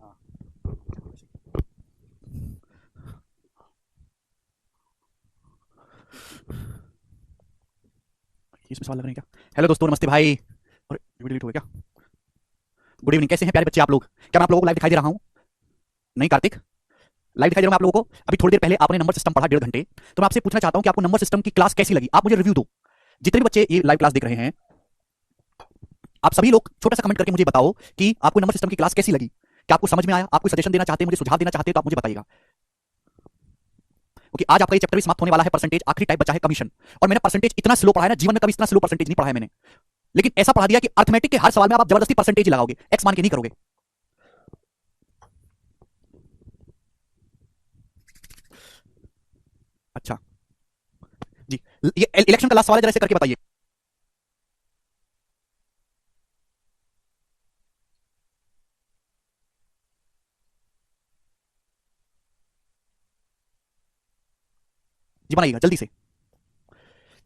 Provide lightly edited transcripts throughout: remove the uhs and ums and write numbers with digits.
हाँ। ये इसमें सवाल लग रहे हैं क्या? हेलो दोस्तों, नमस्ते भाई। और वीडियो डिलीट हो गया क्या? गुड इवनिंग, कैसे हैं प्यारे बच्चे आप लोग? क्या मैं आप लोगों को लाइव दिखाई दे रहा हूँ? नहीं कार्तिक, लाइव दिखाई दे रहा हूँ आप लोगों को? अभी थोड़ी देर पहले आपने नंबर सिस्टम पढ़ा 1.5 घंटे, तो मैं आपसे पूछना चाहता हूँ कि आपको नंबर सिस्टम की क्लास कैसी लगी? आप मुझे रिव्यू दो। जितने भी बच्चे ये लाइव क्लास देख रहे हैं, आप सभी लोग छोटा सा कमेंट करके मुझे बताओ कि आपको नंबर सिस्टम की क्लास कैसी लगी। क्या आपको समझ में आया? आप कोई सजेशन देना चाहते हैं, मुझे सुझाव देना चाहते हैं, तो आप मुझे बताइएगा। क्योंकि आज आपका ये चैप्टर भी समाप्त होने वाला है। परसेंटेज आखिरी टाइप बचा है कमीशन। और मैंने परसेंटेज इतना स्लो पढ़ा है ना, जीवन में कभी इतना स्लो परसेंटेज नहीं पढ़ा है मैंने। लेकिन ऐसा पढ़ा दिया कि अर्थमेटिक के हर सवाल में आप जबरदस्ती परसेंटेज लगाओगे, एक्स मान के नहीं करोगे। अच्छा जी, ये इलेक्शन का लास्ट सवाल है, जरा ऐसे करके बताइए। जी बनाइएगा जल्दी से।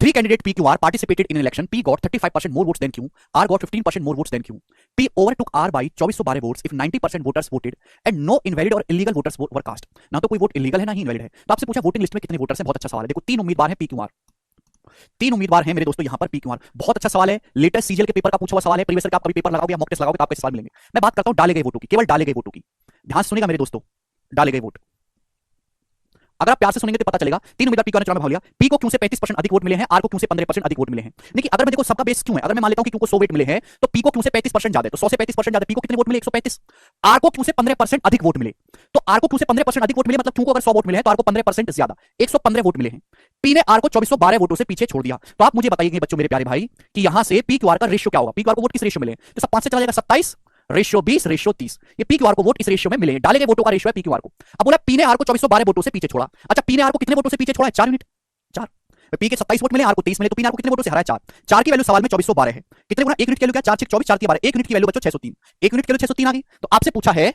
Three candidate PQR participated in an election. P got 35% more votes than Q. R got 15% more votes than Q. P overtook R by 2412 votes if 90% voters voted and no invalid or illegal voters were cast. ना तो कोई vote illegal है ना ही invalid है। तो आपसे पूछा voting list में कितने वोटर्स हैं। बहुत अच्छा सवाल है। देखो 3 उम्मीदवार हैं PQR, 3 उम्मीदवार हैं मेरे दोस्तों यहाँ पर PQR। बहुत अच्छा सवाल है। लेटेस्ट सीजीएल के पेपर का पूछा हुआ सवाल है। प्रीवियस का आप कभी पेपर लगाओगे या मॉक टेस्ट लगाओगे तो आपको सवाल मिलेंगे। मैं बात करता हूँ डाले गए वोटों की, केवल डाले गए वोटों की। ध्यान से सुनिएगा मेरे दोस्तों, डाले गए वोट अगर आप प्यार से सुनेंगे तो पता चलेगा। 3 उम्मीदवार पी को ने चुनाव में भाग लिया। पी को क्यों से 35% अधिक वोट मिले हैं, आर को क्यों से 15% अधिक वोट मिले हैं। देखिए अगर मैं देखो सबका बेस क्यों है, अगर मैं मान लेता हूं कि क्यों को 100 वोट मिले हैं तो पी को क्यों से 35% ज्यादा है, तो 100 से 35% ज्यादा। पी को कितने वोट मिले? 135। आर को क्यों से 15% अधिक वोट मिले, तो आर को क्यों से 15% अधिक वोट मिले, मतलब क्यों को अगर 100 वोट मिले हैं तो आर को 15% ज्यादा, 115 वोट मिले हैं। पी ने आर को 2412 वोटों से पीछे छोड़ दिया। तो आप मुझे बताइए बच्चों मेरे प्यारे भाई कि यहां से पी क्यू आर का रेशियो क्या होगा। पी क्यू आर को वोट किस रेशियो मिले, तो सब 5 से चला जाएगा 27 रेशियो 20 रेशियो 30। ये पी क्यू आर को वोट इस रेशियो में मिले हैं। डाले गए वोटों का रेशियो है पी क्यू आर को। अब बोला पी ने आर को 2412 वोटों से पीछे छोड़ा। अच्छा पी ने आर को कितने वोटों से पीछे छोड़ा है? 4 यूनिट। 4। पी के 27 वोट मिले, आर को 23 मिले, तो पी ने आर को कितने वोटों से हराया? 4। 4 की वैल्यू सवाल में 2412 है। कितने गुना? 1 यूनिट की वैल्यू क्या? 4 6 24, 4 की 12, 1 यूनिट की वैल्यू बच्चों 603। 1 यूनिट की वैल्यू 603 आ गई। तो आपसे पूछा है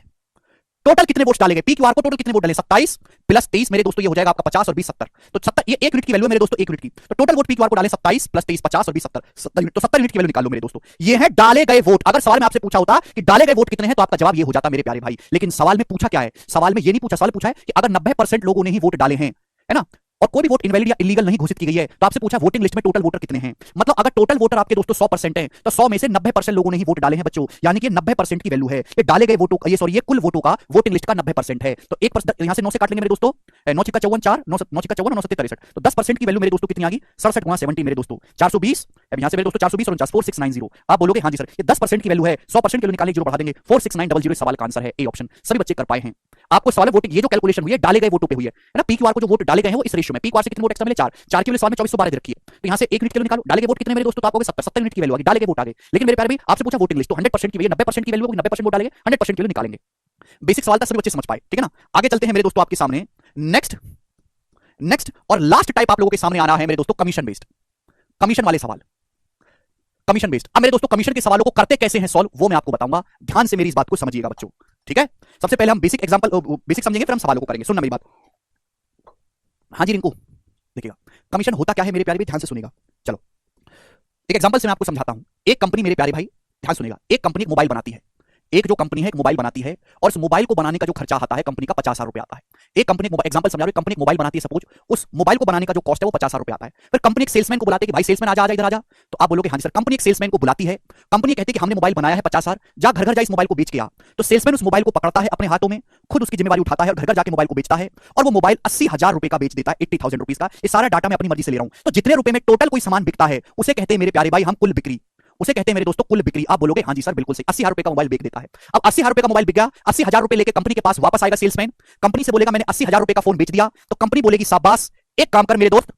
टोटल कितने वोट्स डाले गए पी क्यू आर को, टोटल कितने वोट डाले? 27 प्लस 23 मेरे दोस्तों ये हो जाएगा आपका 50 और 20 70। तो 70 ये 1 यूनिट की वैल्यू है मेरे दोस्तों, 1 यूनिट की। तो total vote P Q R को डाले 27 प्लस 23 50 और 20 70, 70 यूनिट। तो 70 यूनिट की वैल्यू निकालो मेरे दोस्तों। ये है डाले गए वोट। अगर सवाल में आपसे पूछा होता कि डाले गए वोट कितने हैं तो आपका जवाब ये हो जाता मेरे प्यारे भाई। लेकिन सवाल में पूछा क्या है? सवाल में ये नहीं पूछा, सवाल पूछा है कि अगर 90% लोगों ने ही वोट डाले हैं, है ना, और कोई भी वोट इनवैलिड या इलीगल नहीं घोषित की गई है, तो आपसे पूछा वोटिंग लिस्ट में टोटल वोटर कितने हैं। मतलब अगर टोटल वोटर आपके दोस्तों 100% हैं तो 100 में से 90% लोगों ने ही वोट डाले हैं बच्चों, यानी कि 90% की वैल्यू है ये डाले गए वोटों, ये सॉरी ये कुल वोटों का वोटिंग लिस्ट का 90% है। तो 1% यहां से 9 से काट लेंगे मेरे दोस्तों, 9 छिक्का 54 4, 9 छिक्का 54 9 63, तो 10% की वैल्यू मेरे दोस्तों कितनी आ गई? 67 गुणा 70 मेरे दोस्तों 420। अब यहां से मेरे दोस्तों 420 और 49 4690। आप बोलोगे हाँ जी सर ये 10% की वैल्यू है, 100% की वैल्यू निकालने की जरूरत बढ़ा देंगे 46900। सवाल का आंसर है ए ऑप्शन। सभी बच्चे कर पाए हैं। आपको सवाल वोटिंग ये जो कैलकुलेशन हुई है डाले गए वोटों पे हुई है ना। पी क्यू आर को जो वोट डाले गए हैं वो इस रेशियो में, पी क्यू आर से कितने वोट एक्स्ट्रा मिले? 4। 4 की वैल्यू सवाल में 2412 दे रखी है। तो यहां से 1 यूनिट की वैल्यू निकालो। डाले गए वोट कितने मेरे दोस्तों? तो आपको 70 70 यूनिट की वैल्यू आ गई, डाले गए वोट आ गए। लेकिन मेरे प्यारे भाई आपसे पूछा वोटिंग लिस्ट, तो 100% की वैल्यू 90% की वैल्यू होगी, 90% वोट डालेंगे 100% की वैल्यू निकालेंगे। बेसिक सवाल था, सभी बच्चे समझ पाए, ठीक है ना। आगे चलते हैं मेरे दोस्तों आपके सामने। नेक्स्ट नेक्स्ट और लास्ट टाइप आप लोगों के सामने आ रहा है मेरे दोस्तों कमीशन बेस्ड, कमीशन वाले सवाल, कमीशन बेस्ड। अब मेरे दोस्तों कमीशन के सवालों को करते कैसे हैं सॉल्व, वो मैं आपको बताऊंगा। ध्यान से मेरी इस बात को समझिएगा बच्चों, ठीक है। सबसे पहले हम बेसिक एग्जांपल बेसिक समझेंगे, फिर हम सवालों को करेंगे। सुनना मेरी बात। हाँ जी रिंकू, देखिएगा कमीशन होता क्या है मेरे प्यारे भाई, ध्यान से सुनिएगा। चलो एक एग्जांपल से मैं आपको समझाता हूं। एक कंपनी मेरे प्यारे भाई ध्यान सुनिएगा, एक कंपनी मोबाइल बनाती है। एक जो कंपनी है एक मोबाइल बनाती है और उस मोबाइल को बनाने का जो खर्चा आता है कंपनी का 50,000 रुपए आता है। एक कंपनी एग्जांपल समझा रहा हूं, कंपनी मोबाइल बनाती है सपोज, उस मोबाइल को बनाने का जो कॉस्ट है वो 50,000 रुपए आता है। फिर कंपनी एक सेल्समैन को बुलाती है कि भाई सेल्समैन आजा आजा इधर आजा। तो आप बोलोगे हाँ जी सर। कंपनी एक सेल्समैन को बुलाती है, कंपनी कहती है कि हमने मोबाइल बनाया है 50,000, जा घर घर जा इस मोबाइल को बेच के आ। तो सेल्समैन उस मोबाइल को पकड़ता है अपने हाथों में, खुद उसकी जिम्मेवारी उठाता है और घर घर जाके मोबाइल को बेचता है, और वो मोबाइल 80,000 रुपए का बेच देता है, 80,000 रुपीज का। ये सारा डाटा मैं अपनी मर्जी से ले रहा हूं। तो जितने रुपए में टोटल कोई सामान बिकता है उसे कहते हैं मेरे प्यारे भाई हम कुल बिक्री, उसे कहते हैं मेरे दोस्तों कुल बिक्री। आप बोलोगे हाँ जी सर बिल्कुल सही, 80,000 रुपए का मोबाइल बेच देता है। अब 80,000 रुपए का मोबाइल बिक गया, 80,000 रुपए लेके कंपनी के पास वापस आएगा सेल्समैन, कंपनी से बोलेगा मैंने 80,000 रुपए का फोन बेच दिया। तो कंपनी बोलेगी शाबाश, एक काम कर मेरे दोस्त,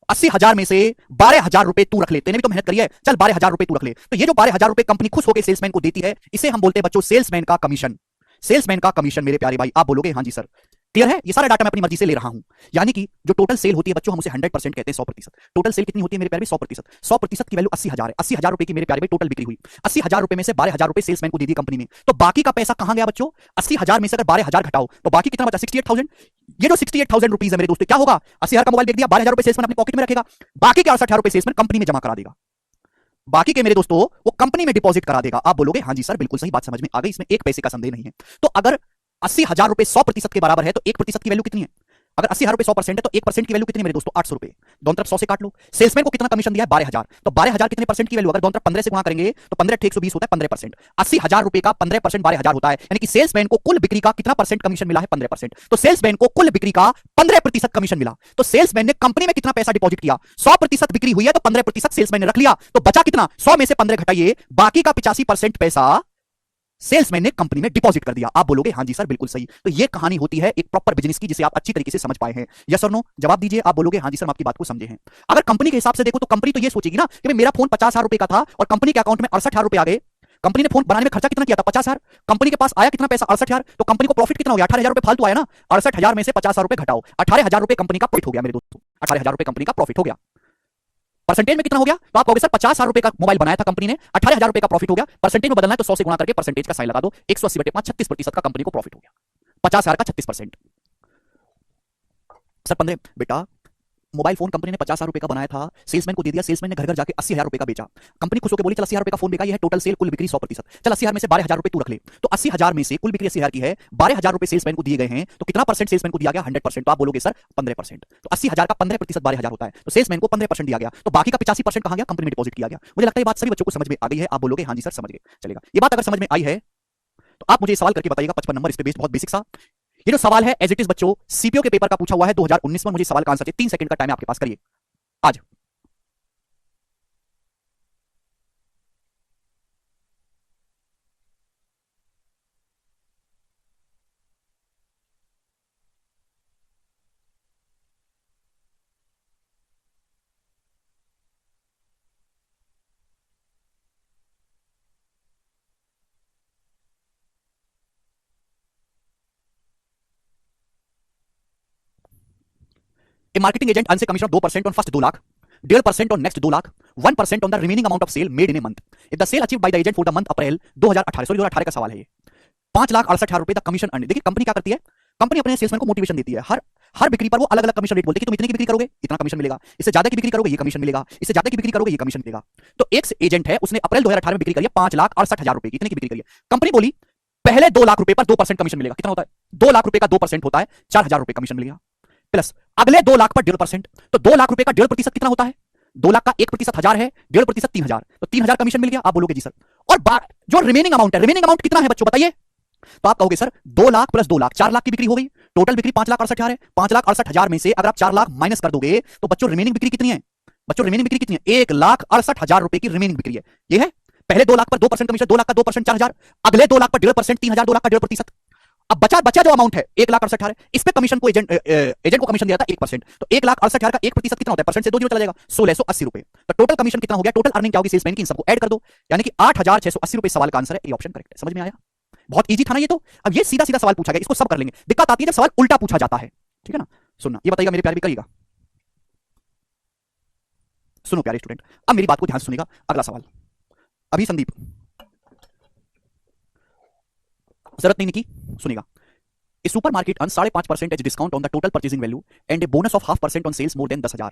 80,000 में से 12,000 रुपए तू रख ले, तेने भी तो मेहनत करी है, चल 12,000 रुपए तू रख ले। तो ये जो 12,000 रुपए कंपनी खुश होकर सेल्समैन को देती है, इसे हम बोलते हैं बच्चों सेल्समैन का कमीशन। सेल्समैन का कमीशन मेरे प्यारे भाई। आप बोलोगे हाँ जी सर क्लियर है। ये सारा डाटा मैं अपनी मर्जी से ले रहा हूं, यानी कि जो टोटल सेल होती है बच्चों हम उसे 100% कहते हैं, 100%। टोटल सेल कितनी होती है मेरे प्यारे भाई? 100%। 100% की वैल्यू 80,000 है। 80,000 रुपए की मेरे प्यारे भाई टोटल बिक्री हुई। 80,000 रुपए में से 12,000 रुपए सेल्समैन को दे दी कंपनी ने, तो बाकी का पैसा कहां गया बच्चों? 80,000 में से अगर 12,000 घटाओ तो बाकी कितना बचा? 68,000। ये जो 68,000 रुपीज है मेरे दोस्तों क्या होगा? 80,000 का मोबाइल बेच दिया, 12,000 रुपए सेल्समैन अपनी पॉकेट में रखेगा, बाकी के 68,000 रुपए सेल्समैन कंपनी में जमा करा देगा। बाकी के मेरे दोस्तों वो कंपनी में डिपॉजिट करा देगा। आप बोलोगे हाँ जी सर बिल्कुल सही बात समझ में आ गई, इसमें एक पैसे का संदेह नहीं है। तो अगर 80,000 रुपए 100% के बराबर है तो 1% की वैल्यू कितनी है? अगर 80,000 रुपए 100% है तो 1% की वैल्यू कितनी है मेरे दोस्तों? 800 रुपए। दोनों तरफ 100 से काट लो। सेल्समैन को कितना कमीशन दिया है? 12,000। तो 12,000 कितने परसेंट की वैल्यू? अगर दोनों तरफ 15 से गुणा करेंगे तो 15 × 120 होता है 15%। 80,000 रुपए का 15% 12,000 होता है, यानी कि सेल्समैन को कुल बिक्री का कितना परसेंट कमीशन मिला है? 15%। तो सेल्समैन को कुल बिक्री का 15% कमीशन मिला। तो सेल्समैन ने कंपनी में कितना पैसा डिपॉजिट किया? 100% बिक्री हुई है तो 15% सेल्समैन ने रख लिया, तो बचा कितना? 100 में से 15 घटाइए, बाकी का 85% पैसा सेल्समैन ने कंपनी में डिपॉजिट कर दिया। आप बोलोगे हाँ जी सर बिल्कुल सही। तो ये कहानी होती है एक प्रॉपर बिजनेस की, जिसे आप अच्छी तरीके से समझ पाए हैं। यस और नो जवाब दीजिए। आप बोलोगे हाँ जी सर, हम आपकी बात को समझे हैं। अगर कंपनी के हिसाब से देखो तो कंपनी तो ये सोचेगी ना कि मेरा फोन 50,000 रुपए का था और कंपनी के अकाउंट में 68,000 रुपए आ गए। कंपनी ने फोन बनाने में खर्चा कितना किया था? 50,000। कंपनी के पास आया कितना पैसा? 68,000। तो कंपनी को प्रॉफिट कितना हो गया? 18,000 रुपए फालतू आया ना। 68,000 में से 50,000 रुपए घटाओ, 18,000 रुपए कंपनी का प्रॉफिट हो गया मेरे दोस्तों। 18,000 रुपए कंपनी का प्रॉफिट हो गया। परसेंटेज में कितना हो गया? तो आप कहोगे सर 50,000 रुपए का मोबाइल बनाया था कंपनी ने, 18,000 रुपए का प्रॉफिट हो गया। परसेंटेज में बदलना है तो 100 से गुणा करके परसेंटेज का साइन लगा दो। 180/5 36% का कंपनी को प्रॉफिट हो गया। 50,000 का 36%। सर 15 बेटा, मोबाइल फोन कंपनी ने 50,000 रुपए का बनाया था, सेल्समैन को दे दिया, सेल्समैन ने घर घर जाके 80,000 रुपए का बेचा। कंपनी खुश होकर बोली चल 80,000 रुपए का फोन बिका, ये है टोटल सेल, कुल बिक्री 100%। चल 80,000 में से 12,000 रुपए तू रख ले। तो 80,000 में से कुल बिक्री 80,000 की है, 12,000 रुपए सेल्समैन को दिए गए हैं, तो कितना परसेंट सेल्समैन को दिया गया? 100%। तो आप बोलोगे सर 15%। तो 80,000 का 15% 12,000 होता है, तो सेल्समैन को 15% दिया गया, तो बाकी का 85% कहां गया? कंपनी में डिपॉजिट किया गया। मुझे लगता है ये बात सभी बच्चों को समझ में आ गई है। आप बोलोगे हाँ जी सर समझ गए। चलेगा, ये बात अगर समझ में आई है तो आप मुझे सवाल करके बताइएगा 55 नंबर, इस पे बेस्ड, बहुत बेसिक सा। ये जो सवाल है एज इट इज बच्चों सीपीओ के पेपर का पूछा हुआ है 2019 में। मुझे सवाल का आंसर चाहिए, 3 सेकंड का टाइम है आपके पास, करिए आज। A marketing agent earns a commission of 2% on first 2 lakh, 1.5% on next 2 lakh, 1% on the remaining amount of sale made in a month. If the sale achieved by the agent for the month April 2018, sorry 2018 का सवाल है ये, 5,68,000 रुपए तक commission earn. देखिए company क्या करती है, कंपनी अपने सेल्समैन को मोटिवेशन देती है। हर बिक्री पर वो अलग अलग कमीशन रेट बोलती है कि तुम इतने की बिक्री करोगे इतना कमीशन मिलेगा, इससे ज्यादा की बिक्री करोगे ये कमीशन मिलेगा, इससे ज्यादा की बिक्री करोगे ये कमीशन मिलेगा। तो एक एजेंट है, उसने अप्रैल 2018 में बिक्री करी है 5,68,000 रुपए की, इतने की बिक्री करी है। कंपनी बोली पहले 2 लाख रुपए पर 2% कमीशन मिलेगा। कितना होता है? 2 लाख रुपए का 2% होता है 4,000 रुपए कमीशन मिलेगा, प्लस अगले 2 लाख पर 1.5%। तो 2 लाख रुपए का 1.5% कितना होता है? 2 लाख का 1% 1,000 है, 1.5% 3,000, तो 3,000 कमीशन मिल गया। आप बोलोगे जी सर, और जो रिमेनिंग अमाउंट है, रिमेनिंग अमाउंट कितना है बच्चों बताइए? तो आप कहोगे सर 2 लाख प्लस 2 लाख 4 लाख की बिक्री हो गई। टोटल बिक्री 5,68,000 है। 5,68,000 में से अगर आप 4 लाख माइनस कर दोगे तो बच्चों रिमेनिंग बिक्री कितनी है? बच्चों रिमेनिंग बिक्री कितनी है? 1,68,000 रुपए की रिमेनिंग बिक्री है। ये है पहले 2 लाख पर 2% कमीशन, 2 लाख का 2% 4,000, अगले 2 लाख पर 1.5% 3,000, 2 लाख का 1.5%। अब बचा जो अमाउंट है 1,68,000 है, इस पे कमीशन को एजेंट को कमीशन दिया था 1%। तो 1,68,000 का 1% कितना होता है? परसेंट से 2 जीरो चला जाएगा, 1,680 रुपए। तो टोटल कमीशन कितना हो गया? टोटल अर्निंग क्या होगी सेल्समैन की? इन सबको ऐड कर दो, यानी कि 8,680 रुपए। सवाल का आंसर है ये, ऑप्शन करेक्ट है। समझ में आया? बहुत इजी था ना ये तो। अब ये सीधा सीधा सवाल पूछा गया, इसको सब कर लेंगे। दिक्कत आती है जब सवाल उल्टा पूछा जाता है, ठीक है ना। सुनना, ये बताइएगा मेरे प्यारे, भी करिएगा। सुनो प्यारे स्टूडेंट, अब मेरी बात को ध्यान से सुनिएगा। अगला सवाल, अभी संदीप जरूरत नहीं की, सुनिएगा। A supermarket earns 5.5% as discount on the total purchasing value and a bonus of 0.5% on sales more than 10,000.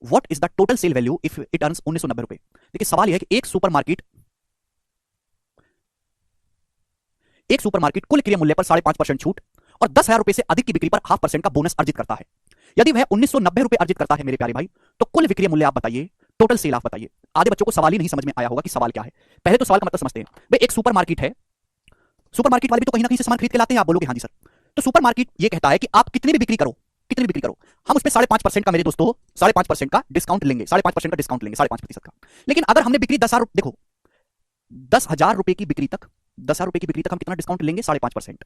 What is the total sale value if it earns 1,990 रुपए? देखिए सवाल यह है कि एक सुपरमार्केट कुल क्रय मूल्य पर 5.5% छूट और 10,000 रुपए से अधिक की बिक्री पर 0.5% का बोनस अर्जित करता है। यदि वह 1,990 रुपए अर्जित करता है मेरे प्यारे भाई, तो कुल विक्रय मूल्य आप बताइए, टोटल सेल आप बताइए। आधे बच्चों को सवाल ही नहीं समझ में आया होगा कि सवाल क्या है। पहले तो सवाल का मतलब समझते हैं। भाई एक सुपरमार्केट है, सुपरमार्केट वाले भी तो कहीं ना कहीं से सामान खरीद के लाते हैं। आप बोलोगे हाँ जी सर। तो सुपरमार्केट ये कहता है कि आप कितनी भी बिक्री करो, कितनी भी बिक्री करो, हम उसमें 5.5% का मेरे दोस्तों 5.5% का डिस्काउंट लेंगे, 5.5% का डिस्काउंट लेंगे, 5.5% का। लेकिन अगर हमने बिक्री 10,000 रुपए, देखो 10,000 रुपए की बिक्री तक, 10,000 रुपए की बिक्री तक हम कितना डिस्काउंट लेंगे? 5.5%।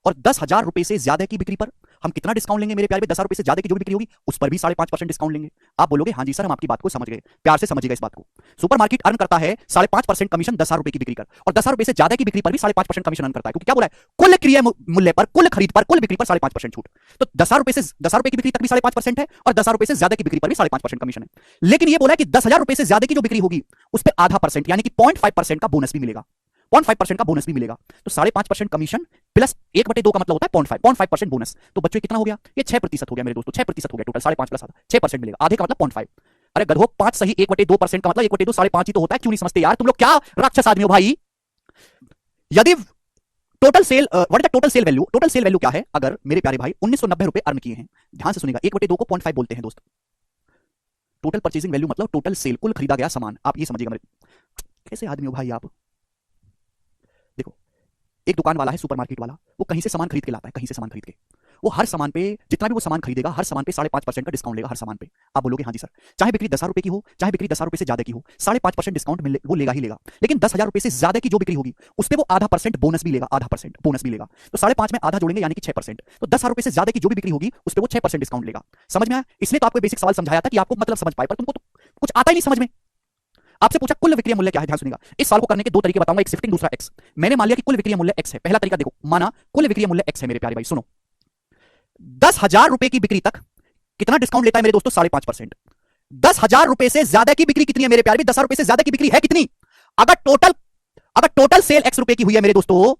और 10,000 रुपए से ज्यादा की बिक्री पर हम कितना डिस्काउंट लेंगे मेरे प्यारे? 10,000 रुपए से ज्यादा की जो बिक्री होगी उस पर भी 5.5% डिस्काउंट लेंगे। आप बोलोगे हाँ जी सर, हम आपकी बात को समझ गए। प्यार से समझिएगा इस बात को। सुपरमार्केट अर्न करता है 5.5% कमीशन 10,000 रुपए की बिक्री कर, और 10,000 रुपए से ज्यादा की बिक्री पर भी 5.5% कमीशन अर्न करता है, क्योंकि क्या बोला है? कुल क्रय मूल्य पर, कुल खरीद पर, कुल बिक्री पर 5.5% छूट। तो 10,000 रुपए से 10,000 रुपए की बिक्री तक भी 5.5% है, और 10,000 रुपए से ज्यादा की बिक्री पर भी 5.5% कमीशन है। लेकिन ये बोला है कि 10,000 रुपए से ज्यादा की जो बिक्री होगी उस पर आधा परसेंट यानी कि 0.5% का बोनस भी मिलेगा, 0.5% का बोनस भी मिलेगा। तो 5.5% कमीशन प्लस 1/2 का मतलब होता है 0.5% बोनस। तो बच्चों कितना हो गया? ये 6% हो गया मेरे दोस्तों, 6% हो गया टोटल। 5.5 प्लस 6% मिलेगा, आधे का मतलब 0.5। अरे गधो, 5 सही 1/2% का मतलब 1/2 5.5 ही तो होता है, क्यों नहीं समझते यार तुम लोग, क्या राक्षस आदमी हो भाई। यदि total sale, what is the total sale value, total sale value क्या है, अगर मेरे प्यारे भाई 1990 रुपए अर्न किए हैं, ध्यान से सुनिएगा, 1/2 को 0.5 बोलते हैं दोस्त। टोटल परचेसिंग वैल्यू मतलब टोटल सेल, कुल खरीदा गया सामान, आप ये समझिएगा मेरे। कैसे आदमी हो भाई आप। देखो, एक दुकान वाला है, सुपरमार्केट वाला, वो कहीं से सामान खरीद के लाता है, कहीं से सामान खरीद के, वो हर सामान पे, जितना भी वो सामान खरीदेगा, हर सामान पे 5.5% का डिस्काउंट लेगा हर सामान पे। आप बोलोगे हाँ जी सर, चाहे बिक्री 10,000 रुपए की हो, चाहे बिक्री 10,000 रुपए से ज्यादा की हो, 5.5% डिस्काउंट वो लेगा ही लेगा। लेकिन 10,000 रुपए से ज्यादा की जो बिक्री होगी, उस पर वो आधा परसेंट बोनस भी लेगा, आधा परसेंट बोनस भी लेगा। तो 5.5 में आधा जोड़ेंगे यानी कि 6%। तो 10,000 रुपए से ज्यादा की जो भी बिक्री होगी, उस पर वो 6% डिस्काउंट लेगा। समझ में आया। इसलिए तो आपको बेसिक सवाल समझाया था कि आपको मतलब समझ पाए, पर तुमको तो कुछ आता ही नहीं समझ में। आपसे पूछा कुल विक्रय मूल्य क्या है, ध्यान सुनिएगा। इस सवाल को करने के दो तरीके बताऊंगा, एक शिफ्टिंग, दूसरा एक्स। मैंने मान लिया कि कुल विक्रय मूल्य एक्स है, पहला तरीका देखो, माना कुल विक्रय मूल्य एक्स है मेरे प्यारे भाई, सुनो, 10,000 रुपए की बिक्री तक कितना डिस्काउंट लेता है मेरे दोस्तों, 5.5%। 10,000 रुपए से ज्यादा की बिक्री कितनी है मेरे प्यारे, 10,000 रुपए से ज्यादा की बिक्री है कितनी, अगर टोटल सेल एक्स रुपए की हुई है मेरे दोस्तों,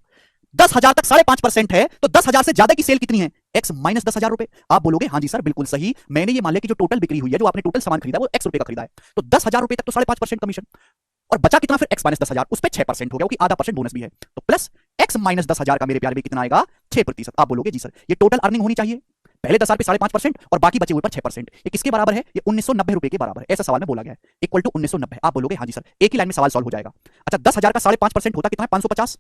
10,000 तक 5.5% है, तो 10,000 से ज्यादा की सेल कितनी है, एक्स माइनस 10,000 रुपए। आप बोलोगे हाँ जी सर बिल्कुल सही, मैंने ये मान लिया कि जो टोटल बिक्री हुई है, जो आपने टोटल सामान खरीदा वो एक्स रुपए का खरीदा है, तो 10,000 रुपए तक तो 5.5% कमीशन, और बचा कितना फिर, एक्स माइनस 10,000, उस पर 6% हो गया, क्योंकि आधा परसेंट बोनस भी है, तो प्लस एक्स माइनस 10,000 का मेरे प्यारे भी कितना आएगा, 6%। आप बोलोगे जी सर ये टोटल अर्निंग होनी चाहिए, पहले 10,000 पे 5.5% और बाकी बचे हुए पर 6%, ये किसके बराबर है, ये 1990 रुपए के बराबर है, ऐसा सवाल में बोला गया है, इक्वल टू 1990। आप बोलोगे हाँ जी सर, एक ही लाइन में सवाल सॉल्व हो जाएगा। अच्छा, 10,000 का 5.5% होता कितना है, 550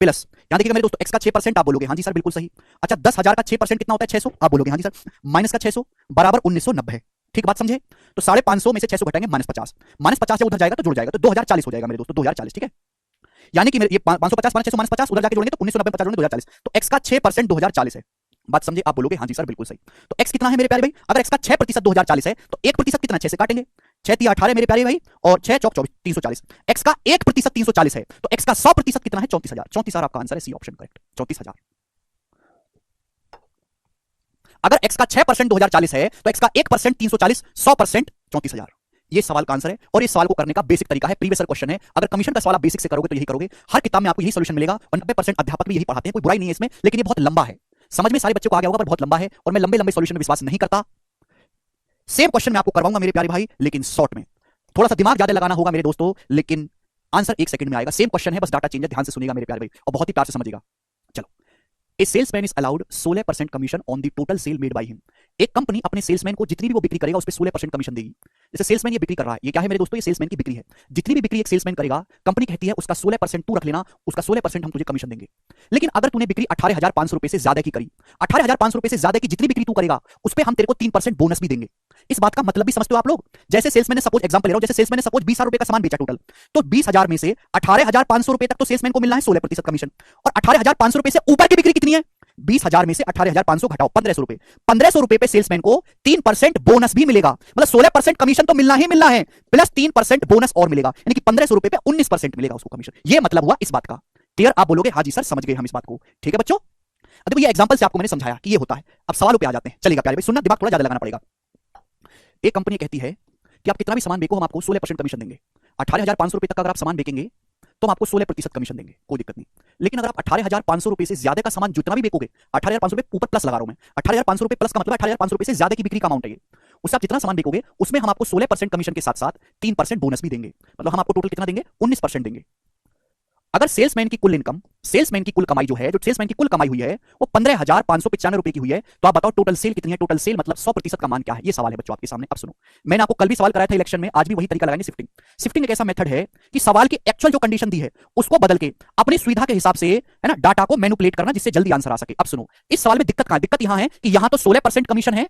प्लस, यहां देखिएगा मेरे दोस्तों, एक्स का 6%, आप बोलोगे हाँ जी सर बिल्कुल सही। अच्छा, 10,000 का 6% कितना होता है, 600, आप बोलोगे हाँ जी सर, माइनस का 600 बराबर 1990, ठीक बात समझे। तो 550 में से 600 घटाएंगे, -50, -50 जब उधर जाएगा तो जुड़ जाएगा, तो 2040 हो जाएगा मेरे दोस्तों, 2040, ठीक है। यानी कि ये 550 -600 -50 उधर जाके जोड़ेंगे तो 1990 50 जोड़ेंगे 2040, तो एक्स का 6% 2040 है, बात समझे। आप बोलोगे हाँ जी सर बिल्कुल सही। तो एक्स कितना है मेरे प्यारे भाई, अगर एक्स का 6% 2040 है, तो 1% कितना, 6 से काटेंगे, 6 × 18 मेरे प्यारे भाई, और 6 × 4 = 24, 340। एक्स का 1% 340 है, तो एक्स का 100% कितना है, 34,000। 34,000 आपका आंसर है, सी ऑप्शन करेक्ट, 34,000। अगर एक्स का 6% 2040 है, तो एक्स का 1% 340, 100% 34,000। ये सवाल का आंसर है, और इस सवाल को करने का बेसिक तरीका है, प्रीवियस क्वेश्चन है। अगर कमीशन का सवाल आप बेसिक से करोगे तो यही करोगे, हर किताब में आपको यही सॉल्यूशन मिलेगा, और 90% अध्यापक भी यही पढ़ाते हैं, कोई बुराई नहीं है इसमें, लेकिन ये बहुत लंबा है, समझ में सारे बच्चों को आ गया होगा, पर बहुत लंबा है, और मैं लंबे लंबे सॉल्यूशन में विश्वास नहीं करता। सेम क्वेश्चन मैं आपको करवाऊंगा मेरे प्यारे भाई, लेकिन शॉर्ट में, थोड़ा सा दिमाग ज्यादा लगाना होगा मेरे दोस्तों, लेकिन आंसर 1 सेकंड में आएगा। सेम क्वेश्चन है, बस डाटा चेंज है, ध्यान से सुनिएगा मेरे प्यारे भाई, और बहुत ही प्यार से समझिएगा। चलो, ए salesman is allowed 16% commission on the total sale made by him. एक कंपनी अपने सेल्समैन को जितनी भी वो बिक्री करेगा उस पर 16% कमीशन देगी। जैसे सेल्समैन ये बिक्री कर रहा है, ये क्या है मेरे दोस्तों, ये सेल्समैन की बिक्री है, जितनी भी बिक्री एक सेल्समैन करेगा, कंपनी कहती है उसका 16% तू रख लेना, उसका 16% हम तुझे कमीशन देंगे। लेकिन अगर तूने बिक्री 18,500 रुपए से ज्यादा की करी, 18,500 रुपए से ज्यादा की जितनी बिक्री तू करेगा, उस पर हम तेरे को 3% बोनस भी देंगे। इस बात का मतलब भी समझते हो आप लोग। जैसे सेल्समैन ने सपोज, एग्जांपल ले रहा हूं, जैसे सेल्समैन ने सपोज 20,000 रुपए का सामान बेचा टोटल, तो 20,000 में से 18,500 रुपए तक तो सेल्समैन को मिलना है 16% कमीशन, और 18,500 रुपए से ऊपर की बिक्री कितनी है, 20,000 में से 18,500 घटाओ 1,500 रुपए, 1,500 रुपए पे सेल्समैन को 3% बोनस भी मिलेगा। मतलब 16% कमीशन तो मिलना ही मिलना है, प्लस 3% बोनस और मिलेगा, यानी कि 1,500 रुपए पे 19% मिलेगा उसको कमीशन। ये मतलब हुआ इस बात का। क्लियर। आप बोलोगे हाँ जी सर समझ गए हम इस बात को, ठीक है बच्चों। अब ये एग्जांपल से आपको मैंने समझाया कि ये होता है। अब सवालों पे आ जाते हैं, चलेगा प्यारे भाई, सुनना, दिमाग थोड़ा ज्यादा लगाना पड़ेगा। एक कंपनी कहती है कि आप कितना भी सामान बेचो हम आपको 16% कमीशन देंगे। 18,500 रुपए तक अगर आप सामान बेचेंगे तो हम आपको 16% कमीशन देंगे, कोई दिक्कत नहीं। लेकिन अगर आप 18,500 रुपए से ज्यादा का सामान जितना भी बेचोगे, 18,500 रुपए ऊपर प्लस लगा रहा हूं मैं, 18,500 रुपए प्लस का मतलब 18,500 रुपए से ज्यादा की बिक्री का अमाउंट है ये, उससे आप जितना सामान बेचोगे उसमें हम आपको 16% कमीशन के साथ साथ 3% बोनस भी देंगे। मतलब हम आपको टोटल कितना देंगे, 19% देंगे। अगर सेल्समैन की कुल इनकम, सेल्समैन की कुल कमाई जो है, जो सेल्समैन की कुल कमाई हुई है वो 15,595 रुपए की हुई है, तो आप बताओ टोटल सेल कितनी है। टोटल सेल मतलब 100% का मान क्या है, ये सवाल है बच्चों आपके सामने। अब सुनो, मैंने आपको कल भी सवाल कराया था इलेक्शन में, आज भी वही तरीका लगाएंगे, शिफ्टिंग। शिफ्टिंग एक ऐसा मेथड है कि सवाल की एक्चुअल जो कंडीशन दी है उसको बदल के अपनी सुविधा के हिसाब से, है ना, डाटा को मैनिपुलेट करना जिससे जल्दी आंसर आ सके। अब सुनो, इस सवाल में दिक्कत कहां है, दिक्कत यहां है कि यहां तो 16% कमीशन है,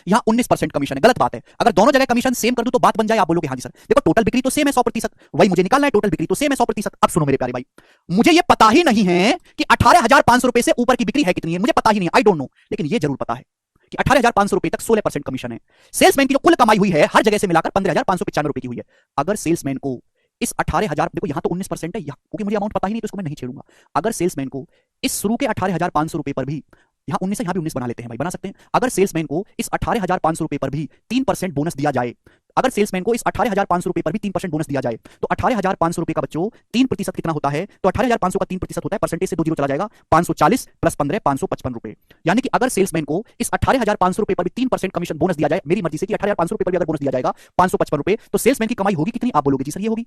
यहां 19% कमीशन है। गलत बात है। अगर दोनों जगह कमीशन सेम कर दूं तो बात बन जाए। आप बोलोगे हाँ जी सर, देखो टोटल बिक्री तो सेम है 100%, वही मुझे निकालना है, टोटल बिक्री तो सेम है 100%। अब सुनो मेरे प्यारे भाई, मुझे ये पता ही नहीं है कि 18,500 रुपए से ऊपर की बिक्री है कितनी है, मुझे पता ही नहीं है, आई डोंट नो। लेकिन ये जरूर पता है कि 18,500 रुपए तक 16% कमीशन है। सेल्समैन की जो कुल कमाई हुई है हर जगह से मिलाकर 15,595 रुपए की हुई है। अगर सेल्समैन को इस 18,000, देखो यहां तो 19% है, क्योंकि मुझे अमाउंट पता ही नहीं तो इसको मैं नहीं छेड़ूंगा। अगर सेल्समैन को इस शुरू के 18,500 रुपए पर भी, यहां 19 है, यहां भी 19 बना लेते हैं भाई, बना सकते हैं। अगर सेल्समैन को इस 18,500 रुपए पर भी 3% बोनस दिया जाए अगर सेल्समैन को इस 18,500 रुपए पर भी 3% बोनस दिया जाए तो 18,500 रुपए का बच्चों 3% कितना होता है? तो 18,500 का 3% होता है, परसेंटेज से 2 जीरो चला जाएगा, 540 प्लस 15 555 रुपए। यानी कि अगर सेल्समैन को इस 18,500 रुपए पर भी 3% कमीशन बोनस दिया जाए, मेरी मर्जी से कि 18,500 रुपए पर भी अगर बोनस दिया जाएगा 555 रुपए, तो सेल्समैन की कमाई होगी कितनी? आप बोलोगे जी सर ये होगी।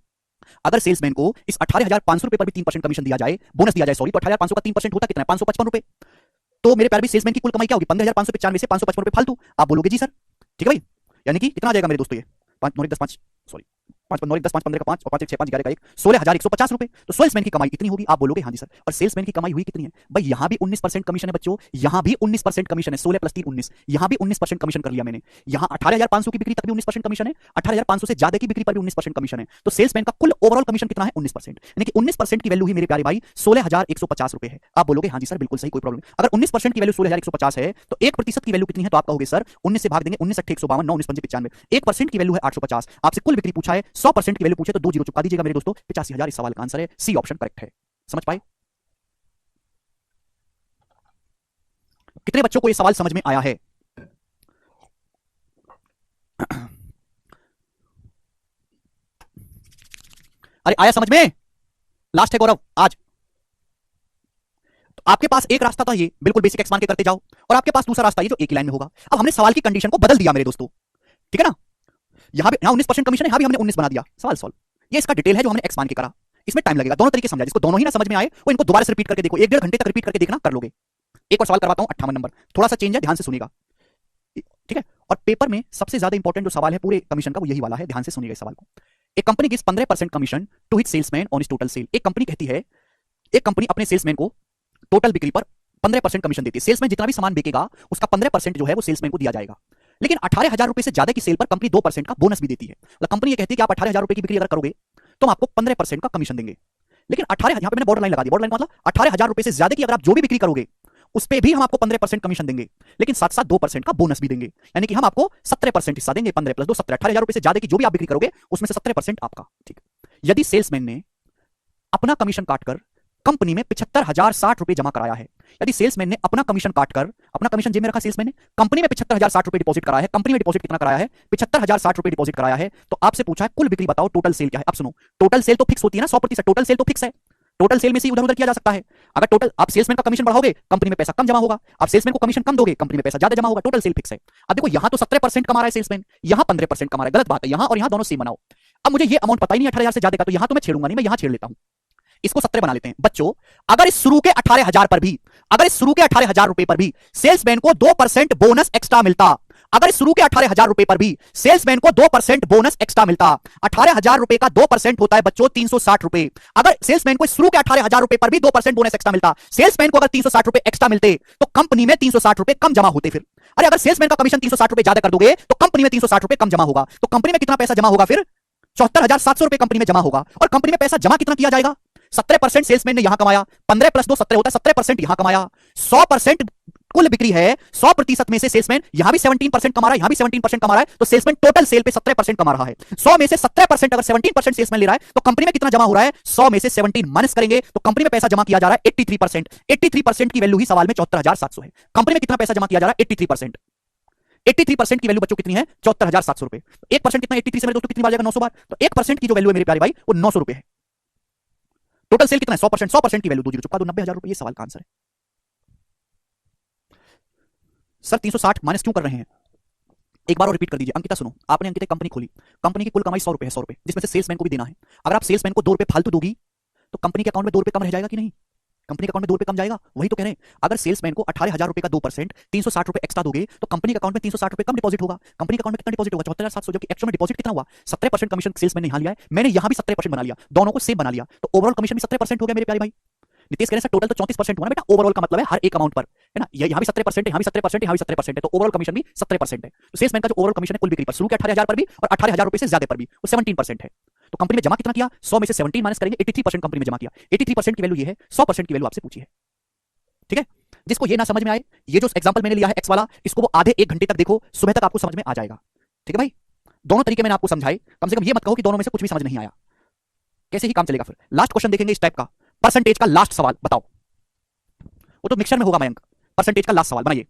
अगर सेल्समैन को इस 18,500 रुपए पर भी 3% कमीशन दिया जाए, बोनस दिया जाए सॉरी, तो 18,500 का 3% होता कितना है? 555 रुपए। तो मेरे प्यारे भी सेल्समैन की कुल कमाई क्या होगी? 15,595 से 555 रुपए फालतू। आप बोलोगे जी सर, ठीक है भाई। यानी कि कितना आ जाएगा मेरे दोस्तों? ये 5 9 10 5 सॉरी 5 9 10 5 15 का 5 और 5 1 6 5 11 का 1 16,150 रुपए। तो सेल्समैन की कमाई इतनी होगी। आप बोलोगे हाँ जी सर। और सेल्समैन की कमाई हुई कितनी है भाई? यहां भी 19% कमीशन है बच्चों, यहां भी 19% कमीशन है। 16 प्लस 3 19, यहां भी 19% कमीशन कर लिया मैंने। यहां 18,500 की बिक्री तक भी 19% कमीशन है, 18,500 से ज्यादा की बिक्री पर भी 19% कमीशन है। तो सेल्समैन का कुल ओवरऑल कमीशन कितना है? 19%। यानी कि 19% की वैल्यू ही मेरे प्यारे भाई 16,150 रुपए है। आप बोलोगे हाँ जी सर बिल्कुल सही, कोई प्रॉब्लम नहीं। अगर 19% की वैल्यू 16,150 है तो 1% की वैल्यू कितनी है? तो आप कहोगे सर 19 से भाग देंगे, 19 8 152 9 19 5 95। 1% की वैल्यू है 850। आपसे कुल बिक्री पूछा है, 100% की वैल्यू पूछे तो 2 जीरो चुका दीजिएगा मेरे दोस्तों। 85,000 इस सवाल का आंसर है, सी ऑप्शन करेक्ट है। समझ पाए? कितने बच्चों को यह सवाल समझ में आया है? अरे आया समझ में? लास्ट है गौरव आज। तो आपके पास एक रास्ता था ये, बिल्कुल बेसिक एक्स मान के करते जाओ, और आपके पास दूसरा रास्ता ये जो एक ही लाइन में होगा। अब हमने सवाल की कंडीशन को बदल दिया मेरे दोस्तों, ठीक है ना। यहां भी यहां 19% कमीशन है, यहां भी हमने 19 बना दिया। सवाल सॉल्व। ये इसका डिटेल है जो हमने एक्स मान के करा। इसमें टाइम लगेगा, दोनों तरीके समझा। जिसको दोनों ही ना समझ में आए वो इनको दोबारा से रिपीट करके देखो, 1 डेढ़ घंटे तक रिपीट करके देखना, कर लोगे। एक और सवाल करवाता हूं, 58 नंबर, थोड़ा सा चेंज है, ध्यान से सुनिएगा, ठीक है। और पेपर में सबसे ज्यादा इंपॉर्टेंट जो सवाल है पूरे कमीशन का वो यही वाला है, ध्यान से सुनिएगा इस सवाल को। एक company gives 15% commission to its salesman on his total sale. एक कंपनी कहती है, एक कंपनी अपने सेल्समैन को टोटल बिक्री पर 15% कमीशन देती है। सेल्समैन जितना भी सामान बेचेगा उसका 15% जो है वो सेल्समैन को दिया जाएगा। लेकिन 18,000 रुपए से ज्यादा की सेल पर कंपनी 2% का बोनस भी देती है। मतलब कंपनी ये कहती है कि आप 18,000 रुपए की बिक्री अगर करोगे तो हम आपको 15% का कमीशन देंगे। लेकिन 18, यहां पे मैंने बॉर्डर लाइन लगा दी, बॉर्डर लाइन मतलब 18,000 रुपए से ज्यादा की अगर आप जो भी बिक्री करोगे उस पे भी हम आपको 15% कमीशन देंगे, लेकिन साथ साथ 2% का बोनस भी देंगे। यानी कि हम आपको 17% हिस्सा देंगे। 15 प्लस 2 17, 18,000 रुपए से ज्यादा की जो भी आप बिक्री करोगे उसमें से 17% आपका। ठीक। यदि सेल्समैन ने अपना कमीशन काटकर कंपनी में 75,060 रुपए जमा कराया है, यदि सेल्समैन ने अपना कमीशन काटकर, अपना कमीशन जेब में रखा सेल्समैन ने, कंपनी में 75,060 रुपए डिपॉजिट कराया है, कंपनी में डिपॉजिट कितना कराया है? 75,060 रुपए डिपॉजिट कराया है। तो आपसे पूछा है कुल बिक्री बताओ, टोटल सेल क्या है? अब सुनो, टोटल सेल तो फिक्स होती है ना 100%, टोटल सेल तो फिक्स है, टोटल सेल में से उधर उधर किया जा सकता है। अगर टोटल आप सेल्समैन का कमीशन बढ़ाओगे कंपनी में पैसा कम जमा होगा, आप सेल्समैन को कमीशन कम दोगे कंपनी में पैसा ज्यादा जमा होगा, टोटल सेल फिक्स है। अब देखो यहां तो 17% कमा रहा है सेल्समैन, यहां 15% कमा रहा है, गलत बात है। यहां और यहां दोनों सेम बनाओ। अब मुझे ये अमाउंट पता ही नहीं 18,000 से ज्यादा का, तो यहां तो मैं छेड़ूंगा नहीं, मैं यहां छेड़ लेता हूं, इसको 17 बना लेते हैं बच्चों। अगर इस शुरू के 18,000 पर भी, अगर इस शुरू के 18,000 रुपए पर भी सेल्समैन को 2% बोनस एक्स्ट्रा मिलता, अगर इस शुरू के 18,000 रुपए पर भी सेल्समैन को 2% बोनस एक्स्ट्रा मिलता, 18,000 रुपए का 2% होता है बच्चों 360 रुपए। अगर सेल्समैन को इस शुरू के 18,000 रुपए पर भी 2% बोनस एक्स्ट्रा मिलता, सेल्समैन को अगर 360 रुपए एक्स्ट्रा मिलते तो कंपनी में 360 रुपए कम जमा होते। फिर अरे अगर सेल्समैन का कमीशन 360 रुपए ज्यादा कर दोगे तो कंपनी में 360 रुपए कम जमा होगा, तो कंपनी में कितना पैसा जमा होगा? फिर 74,700 रुपए कंपनी में जमा होगा। और कंपनी में पैसा जमा कितना किया जाएगा? 17% सेल्समैन ने यहां कमाया, 15 प्लस 2 17 होता है, 17% यहां कमाया। 100% कुल बिक्री है, 100% में से सेल्समैन यहां भी 17% कमा रहा है, यहां भी 17% कमा रहा है, तो सेल्समैन टोटल सेल पे 17% कमा रहा है। 100 में से 17%, अगर 17% सेल्समैन ले रहा है तो कंपनी में कितना जमा हो रहा है? 100 में से 17 माइनस करेंगे तो कंपनी में पैसा जमा किया जा रहा है 83%। 83% की वैल्यू ही सवाल में 74,700 है। कंपनी में कितना पैसा जमा किया जा रहा है? 83%। 83% की वैल्यू बच्चों कितनी है? 74,700 रुपए। 1% कितना? 83 से मेरे दोस्तों कितनी बार जाएगा? 900 बार। तो 1% की जो वैल्यू है मेरे प्यारे भाई वो 900 रुपए है। टोटल सेल कितना है? 100%। 100% की वैल्यू 2 जीरो चुका दो, 90,000 रुपए। ये सवाल का आंसर है। सर 360 माइनस क्यों कर रहे हैं? एक बार और रिपीट कर दीजिए। अंकिता सुनो, आपने अंकिता कंपनी खोली, कंपनी की कुल कमाई 100 रुपए है, 100 रुपए, जिसमें से सेल्समैन को भी देना है। अगर आप सेल्समैन को 2 रुपए फालतू दोगी तो कंपनी के अकाउंट में 2 रुपए कम रह जाएगा कि नहीं? कंपनी के अकाउंट में 2 रुपए कम जाएगा, वही तो कह रहे हैं। अगर सेल्समैन को 18,000 रुपए का 2% 360 रुपए एक्स्ट्रा दोगे तो कंपनी के अकाउंट में 360 रुपए कम डिपॉजिट होगा। कंपनी के अकाउंट में कितना डिपॉजिट होगा? 74,700, जबकि एक्चुअल में डिपॉजिट कितना हुआ? 17% कमीशन सेल्समैन ने यहां लिया है, मैंने यहां भी 17% बना लिया, दोनों को सेम बना लिया, तो ओवरऑल कमीशन भी 17% हो गया मेरे प्यारे भाई। नितेश कह रहे हैं सर टोटल तो 34% हुआ ना बेटा, ओवरऑल का मतलब है हर एक अमाउंट पर, है ना। यहां भी 17% है, यहां भी 17% है, यहां भी 17% है, तो ओवरऑल कमीशन भी 17% है। तो सेल्समैन का जो ओवरऑल कमीशन है कुल बिक्री पर शुरू के 18,000 पर भी और 18,000 रुपए से ज्यादा पर भी वो 17% है। तो कंपनी में जमा कितना किया? 100 में से 17 माइनस करेंगे, 83% कंपनी में जमा किया। 83% की वैल्यू ये है, 100% की वैल्यू आपसे पूछी है, ठीक है। जिसको ये ना समझ में आए, ये जो एग्जांपल मैंने लिया है एक्स वाला, इसको वो आधे 1 घंटे तक देखो, सुबह तक आपको समझ में आ जाएगा, ठीक है भाई। दोनों तरीके मैंने आपको समझाए, कम से कम ये मत कहो कि दोनों में से कुछ भी समझ नहीं आया, कैसे ही काम चलेगा। फिर लास्ट क्वेश्चन देखेंगे इस टाइप का, परसेंटेज का लास्ट सवाल बताओ, वो तो मिक्सचर में होगा मयंक। परसेंटेज का लास्ट सवाल बनाइए।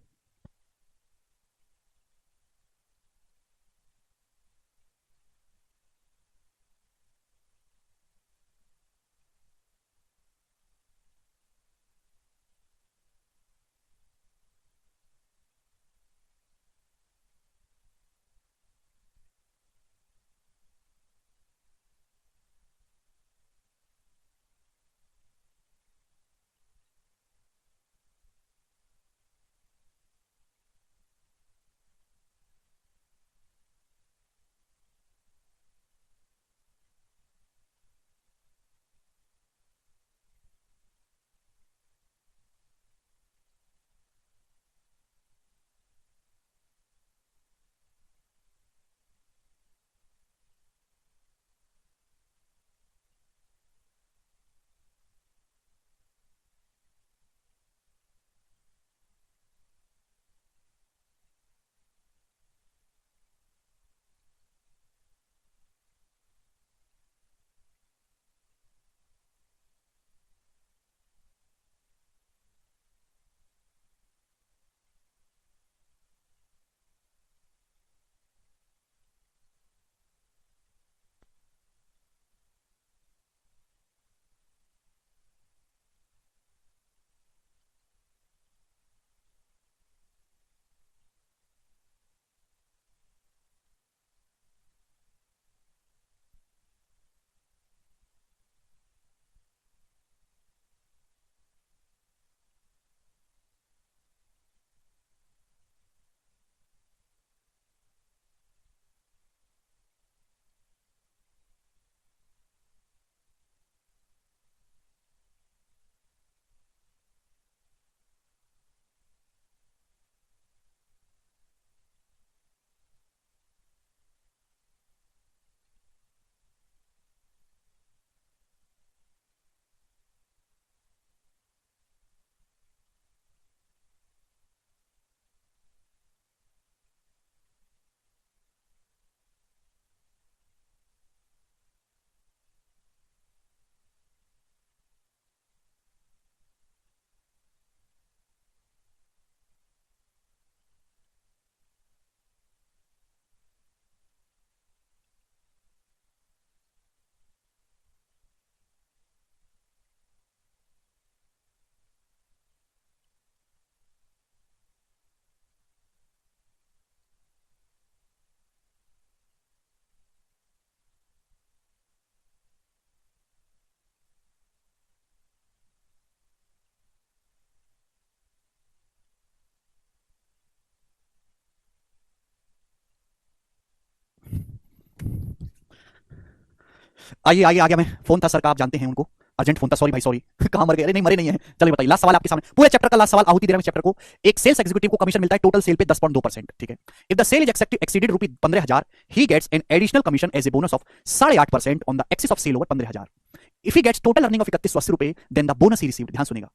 आइए आइए आ गया मैं। फोन था सर का, आप जानते हैं उनको, अर्जेंट फोन था, सॉरी भाई सॉरी। कहां मर गए? अरे नहीं मरे नहीं है। चलिए बताइए, लास्ट सवाल आपके सामने, पूरे चैप्टर का लास्ट सवाल, आहुति दे रहा हूं चैप्टर को। एक सेल्स एग्जीक्यूटिव को कमीशन मिलता है टोटल सेल पे 10.2%, ठीक है। If the sale is exceeded rupee 15,000, he gets an additional commission as a bonus of 8.5% on the excess of sale over 15,000। If he gets total earning of 3180 रुपए, then the bonus he received. ध्यान सुनेगा,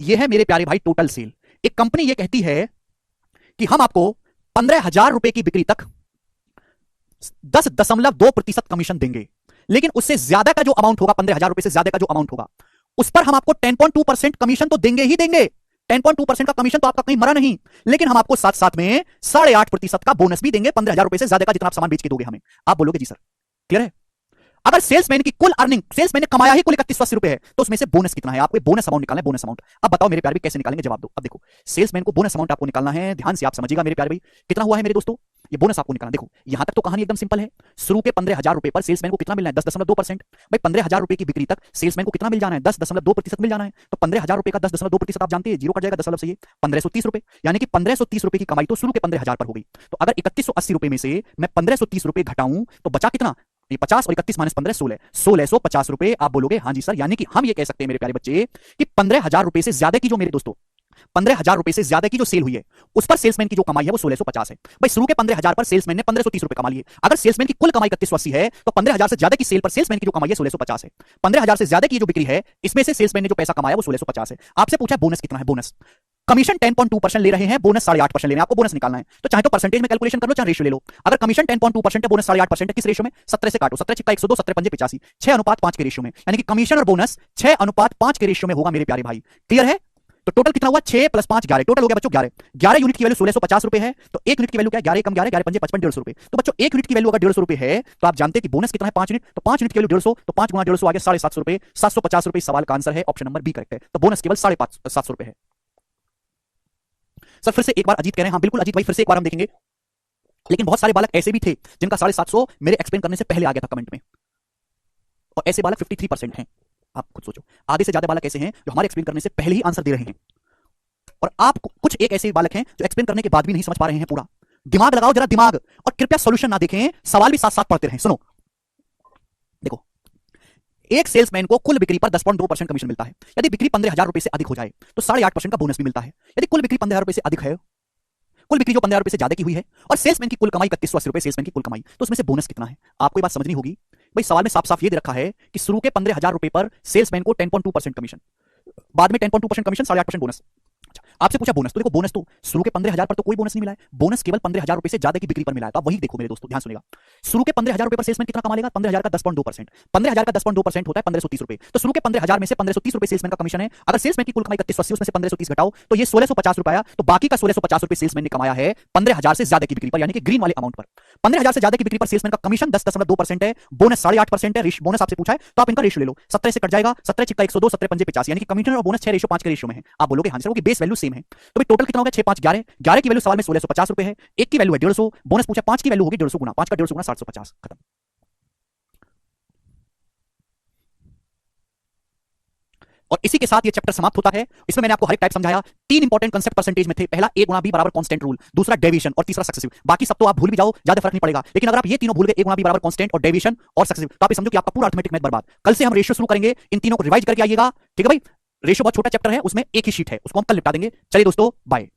यह है मेरे प्यारे भाई total sale. एक company ये कहती है कि हम आपको 15,000 रुपए की बिक्री तक 10.2% कमीशन देंगे, लेकिन उससे ज्यादा का जो अमाउंट होगा, 15,000 रुपए से ज्यादा का जो अमाउंट होगा, उस पर हम आपको 10.2% कमीशन तो देंगे ही देंगे। 10.2% का कमीशन तो आपका कहीं मरा नहीं, लेकिन हम आपको साथ साथ में 8.5% का बोनस भी देंगे, 15,000 रुपए से ज्यादा का जितना आप सामान बेच के दोगे हमें। आप बोलोगे जी सर, क्लियर है? अगर सेल्समैन की कुल अर्निंग, सेल्समैन ने कमाया ही कुल 3180 रुपए है, तो उसमें से बोनस कितना है? आपको बोनस अमाउंट निकालना है, बोनस अमाउंट। अब बताओ मेरे प्यारे भाई कैसे निकालेंगे, जवाब दो। अब देखो, सेल्समैन को बोनस अमाउंट आपको निकालना है, ध्यान से आप समझिएगा मेरे प्यारे भाई। कितना हुआ है मेरे दोस्तों? ये बोनस आपको निकालना। देखो यहां तक तो कहानी एकदम सिंपल है। शुरू के 15,000 रुपए पर सेल्समैन को कितना मिलना है? 10.2%। भाई 15,000 रुपए की बिक्री तक सेल्समैन को कितना मिल जाना है? 10.2% मिल जाना है। तो 15,000 रुपए का 10.2% आप जानते हैं, जीरो कट जाएगा, दशमलव से ये 1530 रुपए, यानी कि 1530 रुपए की कमाई तो शुरू के 15,000 पर हो गई। तो अगर 3180 रुपए में से मैं 1530 रुपए घटाऊं तो बचा कितना? ये 50 और 31 माइनस 15 16, 1650 रुपए। आप बोलोगे हाँ जी सर, यानी कि हम ये कह सकते हैं मेरे प्यारे बच्चे कि 15,000 रुपए से ज्यादा की जो, मेरे दोस्तों 15,000 रुपए से ज्यादा की जो सेल हुई है, उस पर सेल्समैन की जो कमाई है वो 1650 है। भाई शुरू के 15,000 पर सेल्समैन ने 1530 रुपए कमा लिए। अगर सेल्समैन की कुल कमाई 3180 है, तो 15,000 से ज्यादा की सेल पर सेल्समैन की जो कमाई है 1650 है। 15,000 से ज्यादा की जो बिक्री है, इसमें से सेल्समैन ने जो पैसा कमाया वो 1650 है। आपसे पूछा बोनस कितना है? बोनस कमीशन 10.2% ले रहे हैं, बोनस 8.5% ले रहे हैं, आपको बोनस निकालना है। तो चाहे तो परसेंटेज में कैलकुलेशन कर लो, चाहे रेशियो ले लो। अगर कमीशन 10.2% है, बोनस 8.5% है, किस रेशियो में? 17 से काटो, 17 चिक्का 102, 17 पंजे 85, 6:5 के रेशियो में, यानी कि कमीशन और बोनस 6:5 के रेशियो में होगा मेरे प्यारे भाई। क्लियर है? तो टोटल कितना हुआ? 6 + 5 11, टोटल हो गया बच्चों 11। 11 यूनिट की वैल्यू 1650 रुपए है, तो 1 यूनिट की वैल्यू क्या है? 11 कम 11, 11 पंजे 55, 150 रुपए। तो बच्चों 1 यूनिट की वैल्यू अगर 150 रुपए है, तो आप जानते हैं कि बोनस कितना है? 5 यूनिट। तो 5 यूनिट की वैल्यू 150, तो 5 गुना 150 आ गया 750 रुपए, 750 रुपए। सवाल का आंसर है ऑप्शन नंबर बी करेक्ट है। तो बोनस केवल 750 रुपए है। सर फिर से एक बार अजीत कह रहे हैं, हाँ बिल्कुल अजीत भाई, फिर से एक बार हम देखेंगे। लेकिन बहुत सारे बालक ऐसे भी थे जिनका 750 मेरे एक्सप्लेन करने से पहले आ गया था कमेंट में, और ऐसे बालक 53% हैं। आप खुद सोचो, आधे से ज्यादा बालक ऐसे हैं जो हमारे एक्सप्लेन करने से पहले ही आंसर दे रहे हैं, और आप कुछ एक ऐसे बालक हैं जो एक्सप्लेन करने के बाद भी नहीं समझ पा रहे हैं पूरा। दिमाग लगाओ जरा, दिमाग, और कृपया सॉल्यूशन ना देखें, सवाल भी साथ साथ पढ़ते रहें। सुनो, देखो, एक सेल्समैन को कुल बिक्री पर 10.2% कमीशन मिलता है। यदि बिक्री 15,000 रुपए से अधिक हो जाए तो 8.5% का बोनस भी मिलता है। यदि कुल बिक्री 15,000 रुपए से अधिक है, कुल बिक्री जो 15,000 रुपए से ज्यादा की हुई है, और सेल्समैन की कुल कमाई 3180 रुपए, सेल्समैन की कुल कमाई, तो उसमें से बोनस कितना है? आपको ये बात समझनी होगी। भाई सवाल में साफ साफ ये दे रखा है कि शुरू के 15,000 रुपए पर सेल्समैन को 10.2% कमीशन, बाद में 10.2% कमीशन, 8.5% बोनस। अच्छा, आपसे पूछा बोनस, तो देखो बोनस तो शुरू के 15,000 पर तो कोई बोनस नहीं मिला है, बोनस केवल 15,000 रुपए से ज्यादा की बिक्री पर मिला है। तो आप वही देखो मेरे दोस्तों, ध्यान सुनेगा। शुरू के 15,000 रुपए पर सेल्समैन कितना कमा लेगा? 15,000 का 10.2%, 15,000 का 10.2% होता है 1530 रुपए। तो शुरू के 15,000 में से 1530 रुपए सेल्समैन का कमीशन है। अगर सेल्समैन की कुल कमाई 3180, उसमें से 1530 घटाओ तो ये 1650 रुपए आया। तो बाकी का 1650 रुपए सेल्समैन ने कमाया है 15,000 से ज्यादा की बिक्री पर, यानी कि ग्रीन वाले अमाउंट पर। 15,000 से ज्यादा की बिक्री पर सेल्समैन का कमीशन 10.2% है, बोनस 8.5% है। बोनस आपसे पूछा है तो आप इनका रेशियो ले लो, 17 से कट जाएगा, 17 चिक्का 102, 17 पंजे 85, यानी कि कमीशन और बोनस 6:5 के रेशियो में है। आप बोलोगे हाँ सर, वो बेस वैल्यू सेम है। तो टोटल कितना होगा? 6 5 11, 11 की वैल्यू सवाल में 1650 रुपए है, एक की वैल्यू है 150, बोनस पूछा 5 की वैल्यू होगी 150 गुना, 5 का 150 गुना 750, खत्म। और इसी के साथ ये चैप्टर समाप्त होता है। इसमें मैंने आपको हर एक टाइप समझाया। 3 इंपॉर्टेंट कांसेप्ट परसेंटेज में थे, पहला a गुणा b बराबर कांस्टेंट रूल, दूसरा डेविएशन, और तीसरा सक्सेसिव। बाकी सब तो आप भूल भी जाओ, ज्यादा फर्क नहीं पड़ेगा। लेकिन अगर आप ये तीनों भूल गए, a गुणा b बराबर कांस्टेंट और डेविएशन और सक्सेसिव, तो आप समझो कि आपका पूरा अर्थमेटिक मैथ बर्बाद। कल से हम रेशियो शुरू करेंगे, इन तीनों को रिवाइज करके आइएगा, ठीक है भाई। रेशियो बहुत छोटा चैप्टर है, उसमें एक ही शीट है, उसको हम कल निपटा देंगे। चलिए दोस्तों, बाय।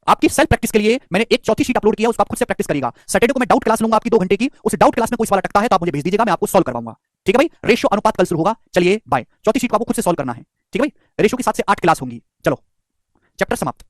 आपकी सेल्फ प्रैक्टिस के लिए मैंने एक चौथी शीट अपलोड किया, उसको आप खुद से प्रैक्टिस करिएगा। सैटरडे को मैं डाउट क्लास लूंगा आपकी 2 घंटे की, उस डाउट क्लास में कोई सवाल अटकता है तो आप मुझे भेज दीजिएगा, मैं आपको सॉल्व करवाऊंगा, ठीक है भाई। रेशियो अनुपात कल शुरू होगा। चलिए बाय। चौथी शीट को आपको खुद से सॉल्व करना है, ठीक है भाई। रेशियो की 7 से 8 क्लास होंगी। चलो, चैप्टर समाप्त।